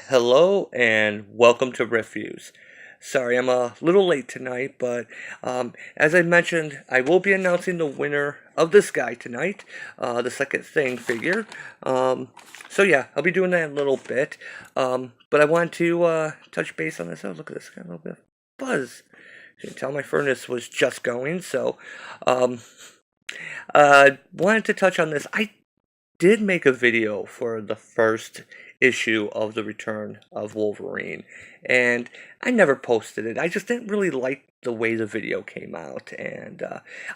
Hello and welcome to Refuse. Sorry, I'm a little late tonight, but as I mentioned, I will be announcing the winner of this guy tonight, the second thing figure. So yeah, I'll be doing that in a little bit. But I want to touch base on this. Oh, look at this, got a little bit of buzz. You can tell my furnace was just going, so um, wanted to touch on this. I did make a video for the first issue of the Return of Wolverine, and I never posted it. I just didn't really like the way the video came out, and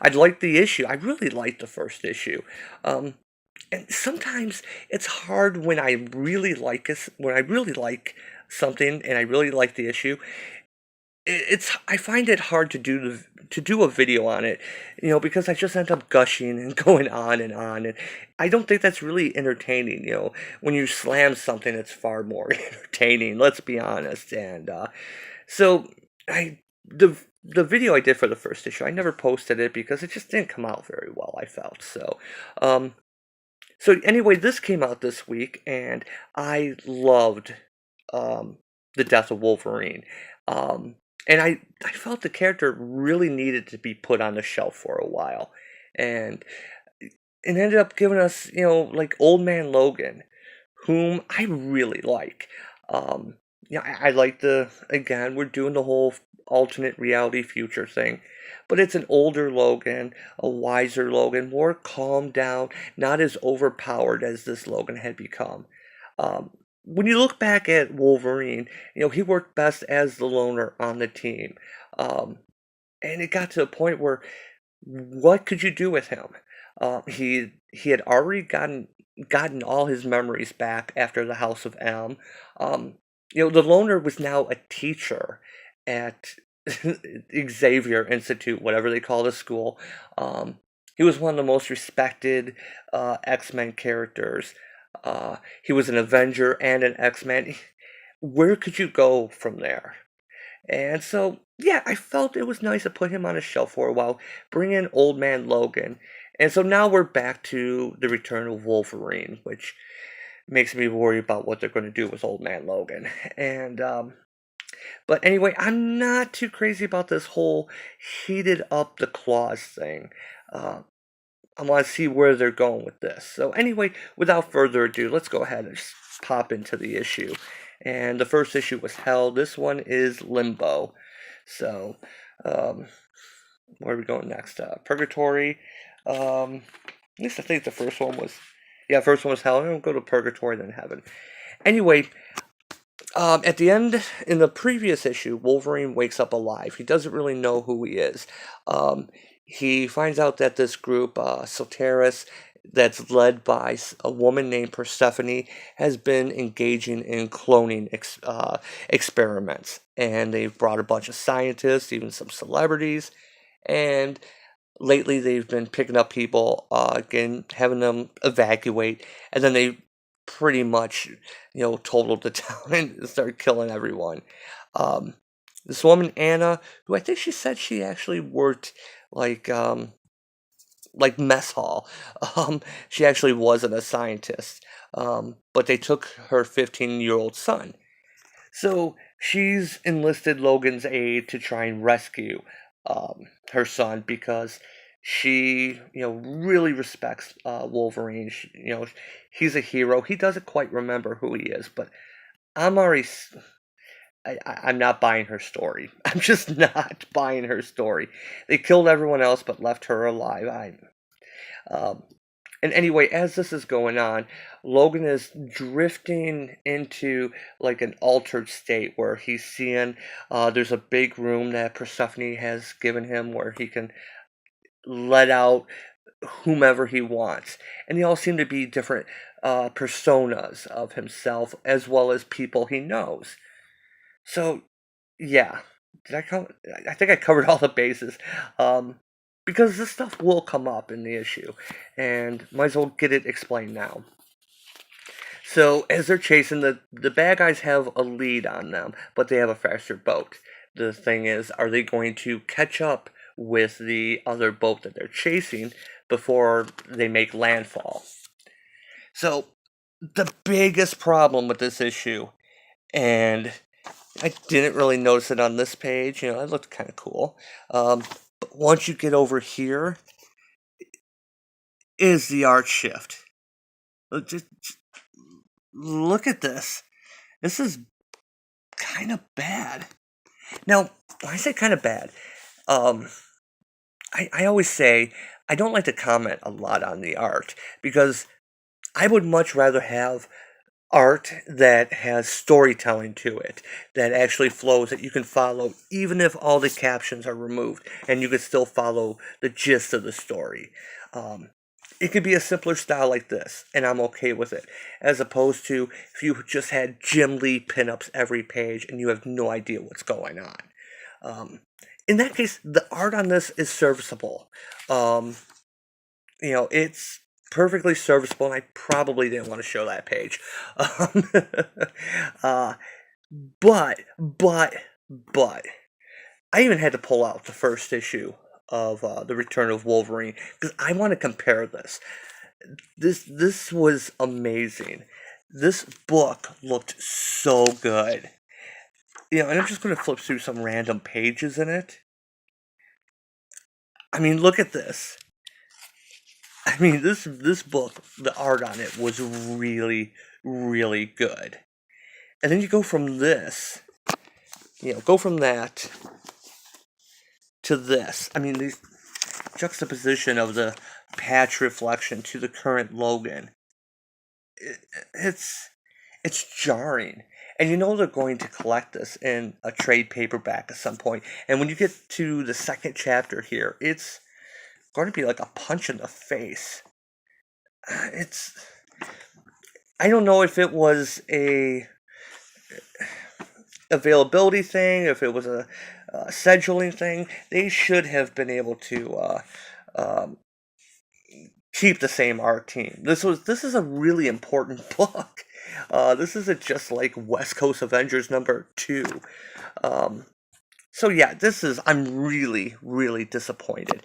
I liked the issue. I really liked the first issue. Um, and sometimes it's hard when I really like it, when I really like something and I really like the issue. It's I find it hard to do a video on it, because I just end up gushing and going on and on, and I don't think that's really entertaining. When you slam something, it's far more entertaining. Let's be honest. And so I the video I did for the first issue, I never posted it because it just didn't come out very well. I felt so. Um, so anyway, this came out this week, and I loved the death of Wolverine. Um, and I felt the character really needed to be put on the shelf for a while. And it ended up giving us, like Old Man Logan, whom I really like. I like again, we're doing the whole alternate reality future thing. But it's an older Logan, a wiser Logan, more calmed down, not as overpowered as this Logan had become. Um, when you look back at Wolverine, he worked best as the loner on the team. Um, and it got to a point where what could you do with him? He had already gotten all his memories back after the House of M. Um, the loner was now a teacher at Xavier Institute, whatever they call the school. He was one of the most respected X-Men characters. He was an Avenger and an X-Men. Where could you go from there? And so, yeah, I felt it was nice to put him on a shelf for a while, bring in Old Man Logan. And so now we're back to the return of Wolverine, which makes me worry about what they're going to do with Old Man Logan. And but anyway, I'm not too crazy about this whole heated up the claws thing. Uh, I want to see where they're going with this. So anyway, without further ado, let's go ahead and just pop into the issue. And the first issue was Hell. This one is Limbo. So, um, where are we going next? Purgatory. At least I think the first one was, yeah, first one was Hell. We'll go to Purgatory, then Heaven. Anyway, at the end, in the previous issue, Wolverine wakes up alive. He doesn't really know who he is. Um, he finds out that this group, Soteris, that's led by a woman named Persephone, has been engaging in cloning experiments. And they've brought a bunch of scientists, even some celebrities. And lately, they've been picking up people, again, having them evacuate. And then they pretty much, totaled the town and started killing everyone. Um, this woman Anna, who I think she said she actually worked like mess hall. She actually wasn't a scientist, but they took her 15-year-old son. So she's enlisted Logan's aid to try and rescue her son because she, really respects Wolverine. He's a hero. He doesn't quite remember who he is, but I'm already. I'm not buying her story. I'm just not buying her story. They killed everyone else but left her alive. Um, and anyway, as this is going on, Logan is drifting into like an altered state where he's seeing there's a big room that Persephone has given him where he can let out whomever he wants. And they all seem to be different personas of himself as well as people he knows. So, yeah. Did I cover? I think I covered all the bases. Um, because this stuff will come up in the issue, and might as well get it explained now. So, as they're chasing, the bad guys have a lead on them, but they have a faster boat. The thing is, are they going to catch up with the other boat that they're chasing before they make landfall? So, the biggest problem with this issue And I didn't really notice it on this page. It looked kind of cool. But once you get over here, is the art shift. Just look at this. This is kind of bad. Now, when I say kind of bad, I always say I don't like to comment a lot on the art because I would much rather have art that has storytelling to it, that actually flows, that you can follow, even if all the captions are removed, and you can still follow the gist of the story. It could be a simpler style like this, and I'm okay with it, as opposed to if you just had Jim Lee pinups every page and you have no idea what's going on. In that case, the art on this is serviceable. It's perfectly serviceable, and I probably didn't want to show that page. uh, but, I even had to pull out the first issue of The Return of Wolverine because I want to compare this. This was amazing. This book looked so good. And I'm just going to flip through some random pages in it. I mean, look at this. I mean, this book, the art on it was really, really good. And then you go from this, go from that to this. I mean, the juxtaposition of the patch reflection to the current Logan, it's jarring. And they're going to collect this in a trade paperback at some point. And when you get to the second chapter here, it's going to be like a punch in the face. I don't know if it was a availability thing, if it was a scheduling thing. They should have been able to keep the same art team. This is a really important book. This isn't just like West Coast Avengers #2. So yeah, I'm really, really disappointed.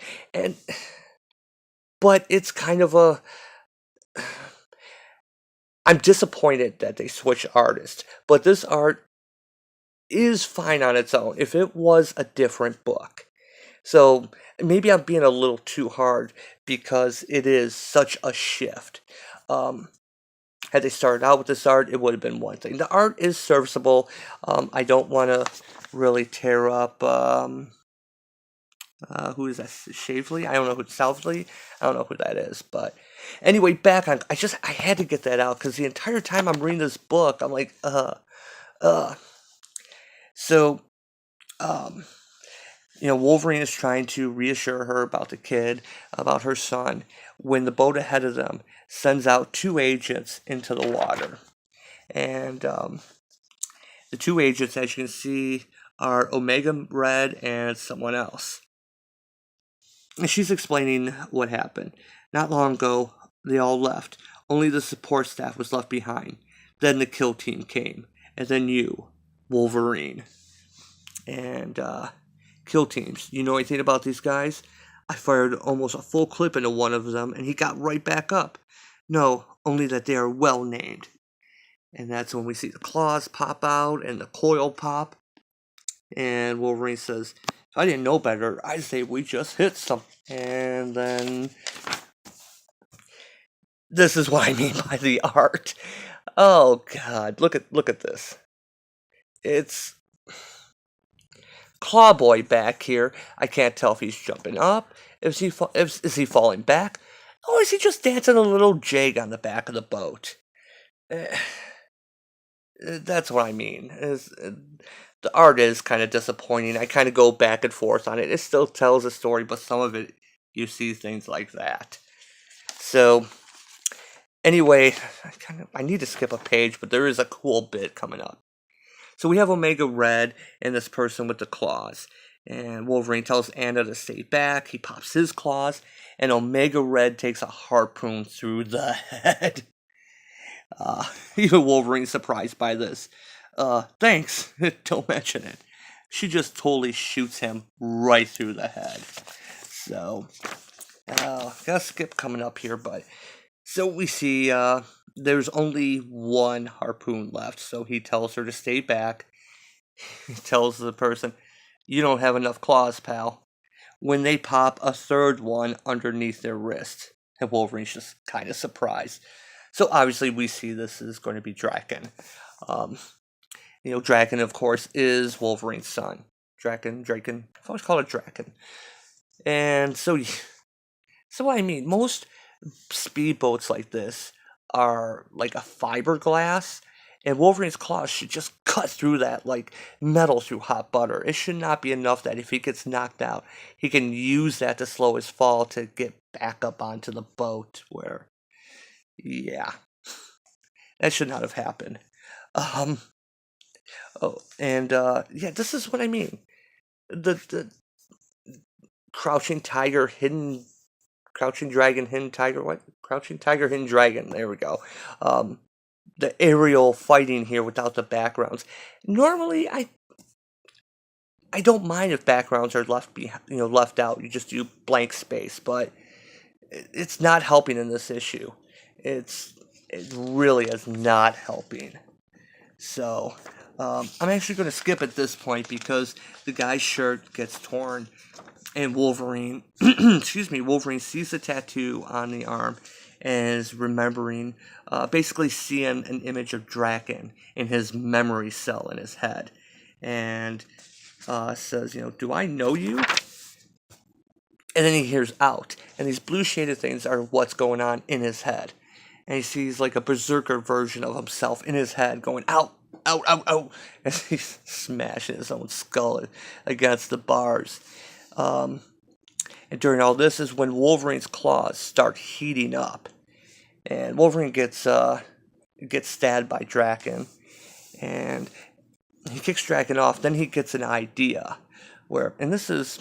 But it's kind of I'm disappointed that they switched artists, but this art is fine on its own if it was a different book. So maybe I'm being a little too hard because it is such a shift. Had they started out with this art, it would have been one thing. The art is serviceable. I don't want to really tear up. Who is that? Shavely? I don't know who Southly. I don't know who that is. But anyway, back on. I had to get that out because the entire time I'm reading this book, I'm like, So, Wolverine is trying to reassure her about the kid, about her son, when the boat ahead of them sends out 2 agents into the water. And the 2 agents, as you can see, are Omega Red and someone else. And she's explaining what happened. Not long ago, they all left. Only the support staff was left behind. Then the kill team came. And then you, Wolverine. And, kill teams. You know anything about these guys? I fired almost a full clip into one of them, and he got right back up. No, only that they are well named. And that's when we see the claws pop out and the coil pop. And Wolverine says, if I didn't know better, I'd say we just hit something. And then this is what I mean by the art. Oh God, look at this. It's Clawboy back here. I can't tell if he's jumping up. Is he falling back? Or is he just dancing a little jig on the back of the boat? That's what I mean. The art is kind of disappointing. I kind of go back and forth on it. It still tells a story, but some of it, you see things like that. So, anyway, I need to skip a page, but there is a cool bit coming up. So we have Omega Red and this person with the claws. And Wolverine tells Anna to stay back. He pops his claws, and Omega Red takes a harpoon through the head. Even Wolverine's surprised by this. Thanks. Don't mention it. She just totally shoots him right through the head. So, gotta skip coming up here, but... So we see, there's only one harpoon left, so he tells her to stay back. He tells the person, "You don't have enough claws, pal." When they pop a third one underneath their wrist, and Wolverine's just kind of surprised. So obviously we see this is going to be Draken. Um, Draken, of course, is Wolverine's son. Draken. I've always called it Draken. And so what I mean, most speedboats like this are like a fiberglass, and Wolverine's claws should just cut through that like metal through hot butter. It should not be enough that if he gets knocked out, he can use that to slow his fall to get back up onto the boat. Where, yeah, that should not have happened. Um, oh, and yeah, this is what I mean. The crouching tiger, crouching dragon, hidden tiger. What? Crouching tiger, hidden dragon. There we go. The aerial fighting here without the backgrounds. Normally, I don't mind if backgrounds are left out. You just do blank space, but it's not helping in this issue. It really is not helping. So I'm actually going to skip at this point because the guy's shirt gets torn, and Wolverine, Wolverine sees the tattoo on the arm and is remembering, basically seeing an image of Draken in his memory cell in his head, and says, "Do I know you?" And then he hears out, and these blue shaded things are what's going on in his head, and he sees like a berserker version of himself in his head going out, out, out, out, as he's smashing his own skull against the bars. And during all this is when Wolverine's claws start heating up, and Wolverine gets stabbed by Draken, and he kicks Draken off. Then he gets an idea, and this is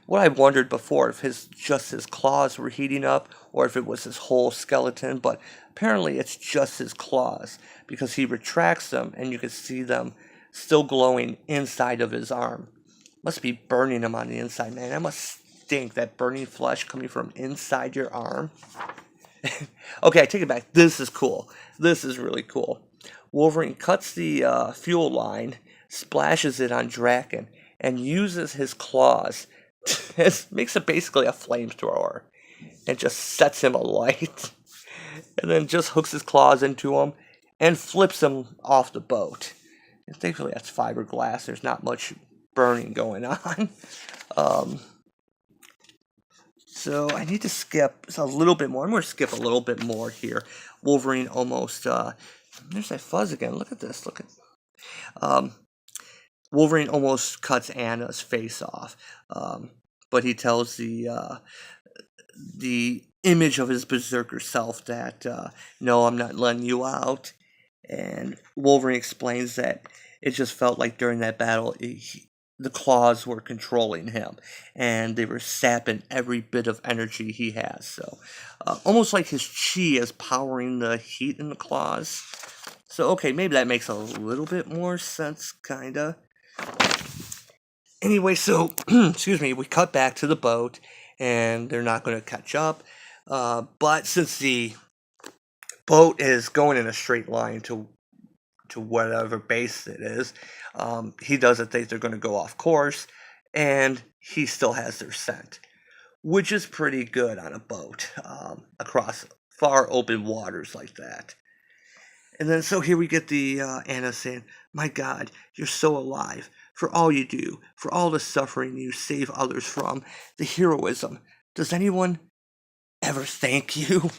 what I wondered before, if just his claws were heating up, or if it was his whole skeleton. But apparently it's just his claws, because he retracts them, and you can see them still glowing inside of his arm. Must be burning him on the inside, man. That must stink, that burning flesh coming from inside your arm. Okay, I take it back. This is cool. This is really cool. Wolverine cuts the fuel line, splashes it on Draken, and uses his claws. Makes it basically a flamethrower, and just sets him alight. And then just hooks his claws into him and flips him off the boat. And thankfully that's fiberglass. There's not much burning going on. So I need to skip a little bit more. I'm going to skip a little bit more here. Wolverine almost, there's that fuzz again. Look at this. Wolverine almost cuts Anna's face off. But he tells the image of his berserker self that, no, I'm not letting you out. And Wolverine explains that it just felt like during that battle, the claws were controlling him, and they were sapping every bit of energy he has. So, almost like his chi is powering the heat in the claws. So, okay, maybe that makes a little bit more sense, kinda. Anyway, so, we cut back to the boat, and they're not going to catch up. But since the boat is going in a straight line to whatever base it is, he doesn't think they're going to go off course, and he still has their scent, which is pretty good on a boat across far open waters like that. And then so here we get the Anna saying, "My God, you're so alive, for all you do, for all the suffering you save others from, the heroism. Does anyone ever thank you?"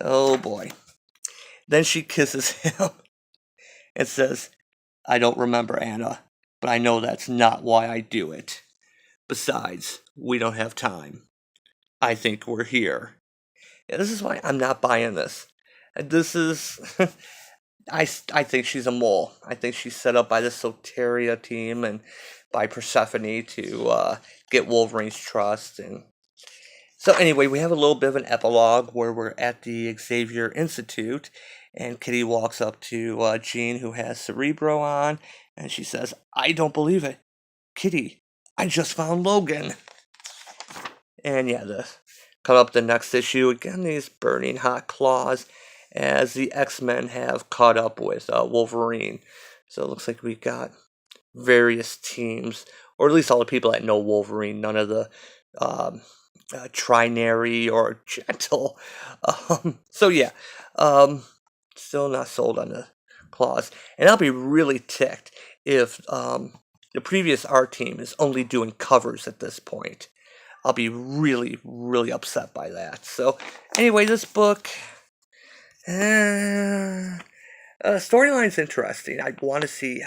Oh boy. Then she kisses him and says, "I don't remember, Anna, but I know that's not why I do it. Besides, we don't have time. I think we're here." Yeah, this is why I'm not buying this. This is... I think she's a mole. I think she's set up by the Soteria team and by Persephone to get Wolverine's trust. And so anyway, we have a little bit of an epilogue where we're at the Xavier Institute, and Kitty walks up to Jean, who has Cerebro on, and she says, "I don't believe it. Kitty, I just found Logan." And yeah, come up the next issue, again, these burning hot claws, as the X-Men have caught up with Wolverine. So it looks like we got various teams, or at least all the people that know Wolverine, none of the um, Trinary or Gentle. So yeah, um, still not sold on the claws. And I'll be really ticked if the previous art team is only doing covers at this point. I'll be really, really upset by that. So anyway, this book, storyline's interesting. I want to see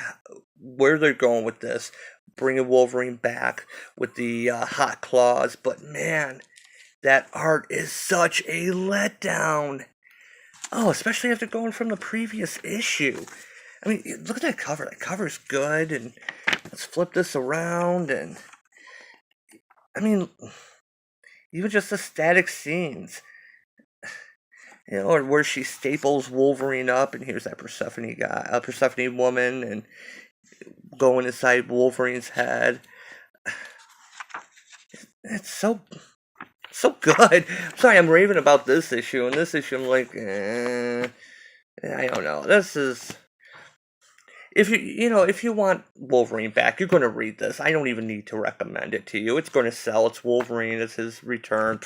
where they're going with this, bringing Wolverine back with the hot claws. But man, that art is such a letdown. Oh, especially after going from the previous issue. I mean, look at that cover. That cover's good, and let's flip this around, and I mean, even just the static scenes. You know, or where she staples Wolverine up, and here's that Persephone guy, Persephone woman, and going inside Wolverine's head. It's so good. Sorry, I'm raving about this issue, and this issue I'm like, I don't know. This is, if if you want Wolverine back, you're going to read this. I don't even need to recommend it to you. It's going to sell. It's Wolverine. It's his return.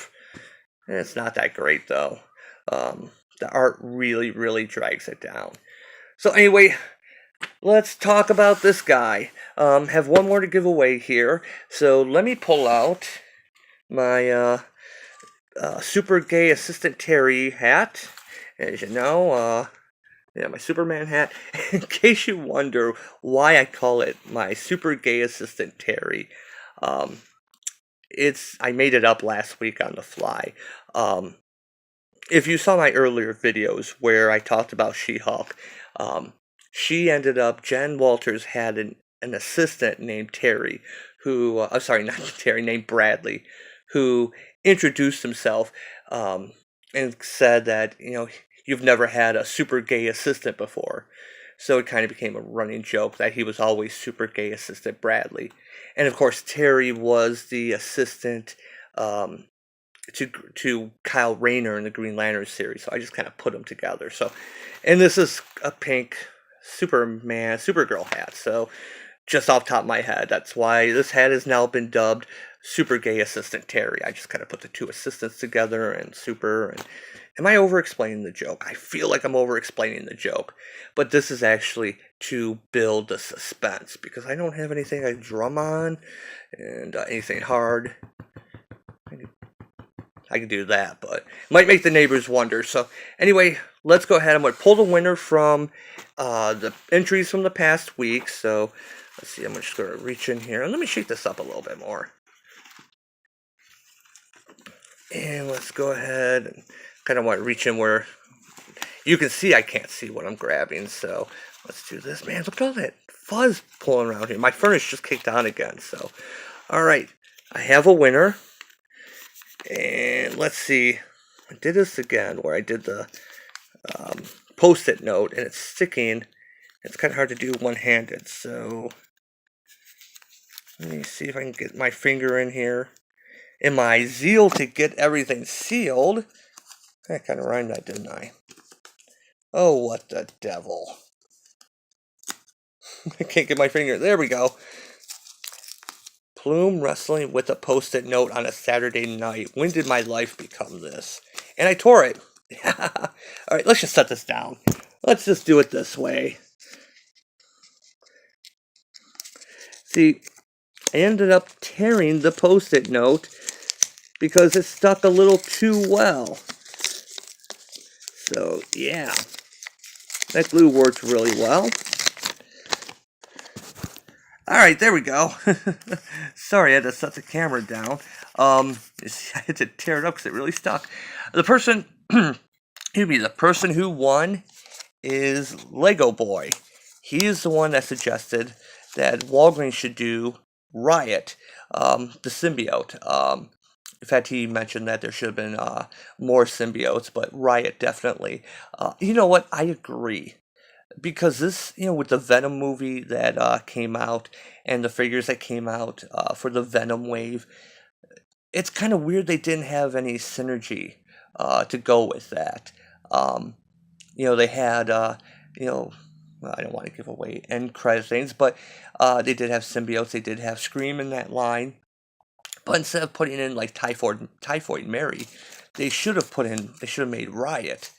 It's not that great though. The art really, really drags it down. So anyway, let's talk about this guy. Have one more to give away here. So let me pull out my super gay assistant Terry hat. As you know, yeah, my Superman hat. In case you wonder why I call it my super gay assistant Terry, I made it up last week on the fly. If you saw my earlier videos where I talked about She-Hulk, she ended up, Jen Walters had an assistant named Terry, who, I'm sorry, not Terry, named Bradley, who introduced himself and said that, you've never had a super gay assistant before. So it kind of became a running joke that he was always super gay assistant Bradley. And of course, Terry was the assistant to Kyle Rayner in the Green Lantern series. So I just kind of put them together. So, and this is a pink Supergirl hat. So just off the top of my head, that's why this hat has now been dubbed Super Gay Assistant Terry. I just kind of put the two assistants together and super. And am I over-explaining the joke? I feel like I'm over-explaining the joke. But this is actually to build the suspense, because I don't have anything I drum on and anything hard. I can do that, but it might make the neighbors wonder. So anyway, let's go ahead. I'm going to pull the winner from the entries from the past week. So let's see, I'm just going to reach in here. And let me shake this up a little bit more. And let's go ahead and kind of want to reach in where you can see I can't see what I'm grabbing. So let's do this. Man, look at all that fuzz pulling around here. My furnace just kicked on again. So, all right, I have a winner. And let's see, I did this again where I did the post-it note, and it's sticking. It's kind of hard to do one-handed, so let me see if I can get my finger in here. In my zeal to get everything sealed, I kind of rhymed that, didn't I? Oh, what the devil. I can't get my finger. There we go. Plume wrestling with a post-it note on a Saturday night. When did my life become this? And I tore it. Alright, let's just set this down. Let's just do it this way. See, I ended up tearing the post-it note because it stuck a little too well. So, yeah. That glue worked really well. Alright, there we go. Sorry, I had to set the camera down. I had to tear it up because it really stuck. The person who won is Lego Boy. He is the one that suggested that Walgreens should do Riot, the symbiote. In fact, he mentioned that there should have been more symbiotes, but Riot definitely. You know what? I agree. Because this, with the Venom movie that came out and the figures that came out for the Venom wave, it's kind of weird they didn't have any synergy to go with that. they had, well, I don't want to give away end credit things, but they did have symbiotes. They did have Scream in that line. But instead of putting in like Typhoid Mary, they should have made Riot.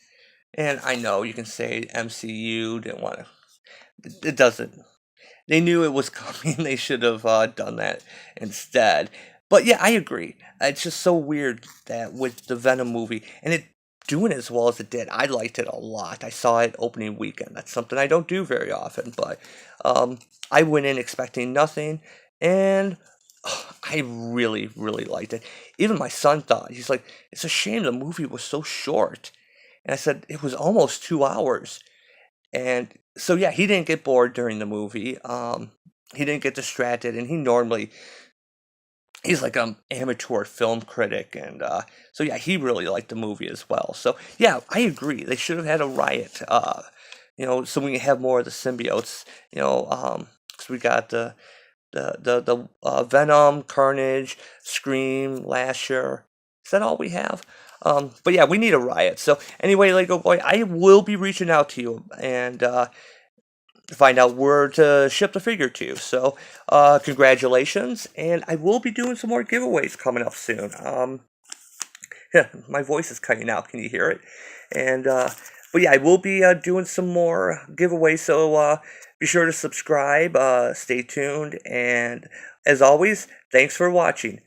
And I know you can say MCU didn't want to. It doesn't. They knew it was coming. They should have done that instead. But yeah, I agree. It's just so weird that with the Venom movie and it doing as well as it did, I liked it a lot. I saw it opening weekend. That's something I don't do very often, but I went in expecting nothing, and I really, really liked it. Even my son thought, he's like, it's a shame the movie was so short. And I said, it was almost 2 hours. And so yeah, he didn't get bored during the movie. He didn't get distracted, and he's like an amateur film critic, and so yeah, he really liked the movie as well. So yeah, I agree. They should have had a Riot. So we can have more of the symbiotes. 'Cause we got the Venom, Carnage, Scream, Lasher. Is that all we have? But yeah, we need a Riot. So anyway, Lego Boy, I will be reaching out to you and find out where to ship the figure to. So congratulations, and I will be doing some more giveaways coming up soon. Yeah, my voice is cutting out. Can you hear it? And but yeah, I will be doing some more giveaways. So be sure to subscribe. Stay tuned, and as always, thanks for watching.